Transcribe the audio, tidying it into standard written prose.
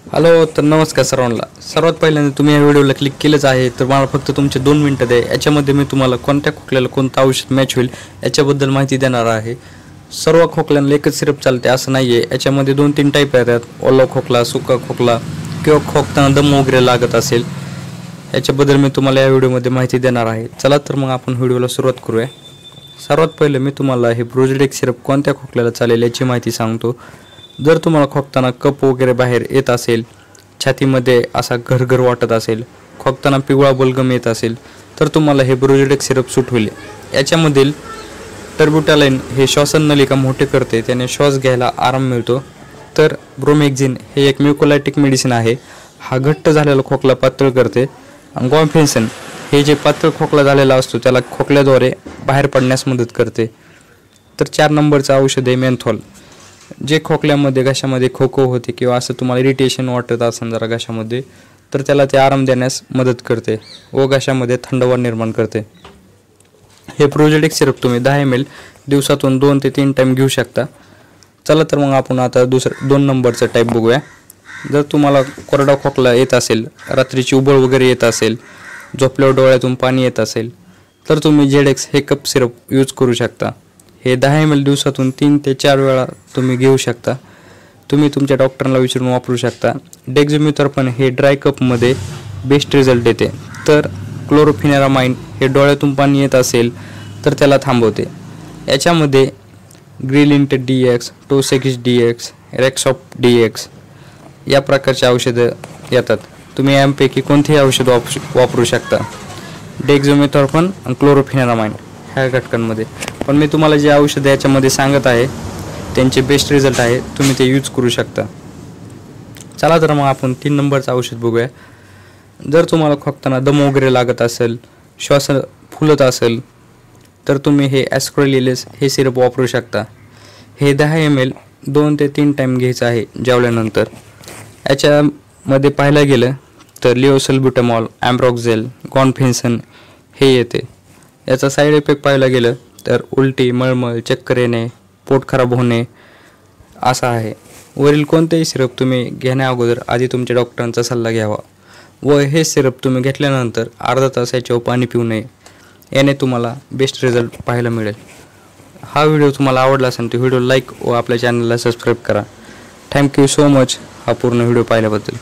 Hello, तर नमस्कार सर्वांना. सर्वात पहिल्यांदा तुम्ही या व्हिडिओला क्लिक केलंच आहे, तर मला फक्त तुमचे 2 मिनिटं द्या. याच्यामध्ये मी तुम्हाला कोणत्या खोकल्याला कोणतं औषध मॅच होईल याच्याबद्दल माहिती देणार आहे. सर्व खोकल्यांना एकच सिरप चालते असं नाही आहे. याच्यामध्ये 2-3 टाईप येतात. ओला खोकला, सुका खोकला किंवा खोकताना दम वगैरे लागत असेल, याच्याबद्दल मी तुम्हाला या व्हिडिओमध्ये माहिती देणार आहे. चला तर मग आपण व्हिडिओला सुरुवात करूया. सर्वात पहिले मी तुम्हाला हे ब्रोजिडेक्स सिरप कोणत्या खोकल्याला चालेल याची माहिती सांगतो. जर तुम्हाला खोकताना कफ वगैरे बाहेर येत असेल, छातीमध्ये असा घरघर वाटत असेल, खोकताना पिवळा बलगम येत असेल, तर तुम्हाला हे ब्रोजिडेक्स सिरप सूट होईल. याच्यामधील टर्बुटालाइन हे श्वासन नलिका मोठे करते, त्याने श्वास घ्यायला आराम मिळतो. तर ब्रोमेक्झिन हे एक म्युकोलायटिक मेडिसिन आहे, हा घट्ट झालेला खोकला पातळ करते. आणि गॉम्फेन्सन हे जे पातळ खोकला झालेला असतो त्याला खोकल्याद्वारे बाहेर पडण्यास मदत करते. तर 4 नंबरचं औषध आहे मेंथॉल, जे खोकल्यामध्ये घशामध्ये खोको होते किंवा असं तुम्हाला इरिटेशन वाटत असेल जरा घशामध्ये, तर त्याला ते आराम देण्यास मदत करते व घशामध्ये थंडवा निर्माण करते. हे ब्रोजिडेक्स सिरप तुम्ही 10 ml दिवसातून 2 ते 3 टाईम घेऊ शकता. चला तर मग आपण आता 2 नंबरचं टाईप बघूया. जर तुम्हाला कोरडा खोकला येत असेल, रात्रीची उबळ वगैरे येत असेल, झोपल्यावर डोळ्यातून पाणी येत असेल, तर तुम्ही जेडेक्स हे कप सिरप यूज करू शकता. हे 10 ml दिवसातून 3 ते 4 वेळा तुम्ही घेऊ शकता. तुम्ही तुमच्या डॉक्टरांना विचारून वापरू शकता. डेक्झामेथासोन हे ड्राय कपमध्ये बेस्ट रिझल्ट देते. तर क्लोरोफेनेरामाइन हे डोळ्यातून पाणी येत असेल तर त्याला थांबवते. याच्यामध्ये ग्रिलिंट DX, टोसेकिस DX, रेक्सॉप DX या प्रकारचे औषधं येतात. तुम्ही यांपैकी कोणतेही औषध वापरू शकता, डेक्झामेथासोन आणि क्लोरोफेनेरामाइन ह्या घटकांमध्ये. पण मी तुम्हाला जे औषध याच्यामध्ये सांगत आहे त्यांचे बेस्ट रिझल्ट आहे, तुम्ही ते यूज करू शकता. चला तर मग आपण 3 नंबरचं औषध बघूया. जर तुम्हाला खोकताना दम वगैरे लागत असेल, श्वास फुलत असेल, तर तुम्ही हे ॲस्क्रोलिलेस हे सिरप वापरू शकता. हे 10 ml 2 ते 3 टाईम घ्यायचं आहे जेवल्यानंतर. याच्यामध्ये पाहायला गेलं तर लिओसल्ब्युटामॉल, ॲम्ब्रॉक्झेल, गॉन्फेन्सन हे येते. याचा साईड इफेक्ट पाहायला गेलं तर उलटी, मळमळ, चक्कर येणे, पोट खराब होणे असा आहे. वरील कोणतेही सिरप तुम्ही घेण्या अगोदर आधी तुमच्या डॉक्टरांचा सल्ला घ्यावा व हे सिरप तुम्ही घेतल्यानंतर अर्धा तास याच्यावर पाणी पिऊ नये. याने तुम्हाला बेस्ट रिझल्ट पाहायला मिळेल. हा व्हिडिओ तुम्हाला आवडला असेल तर व्हिडिओ लाईक व आपल्या चॅनलला सबस्क्राईब करा. थँक्यू सो मच हा पूर्ण व्हिडिओ पाहिल्याबद्दल.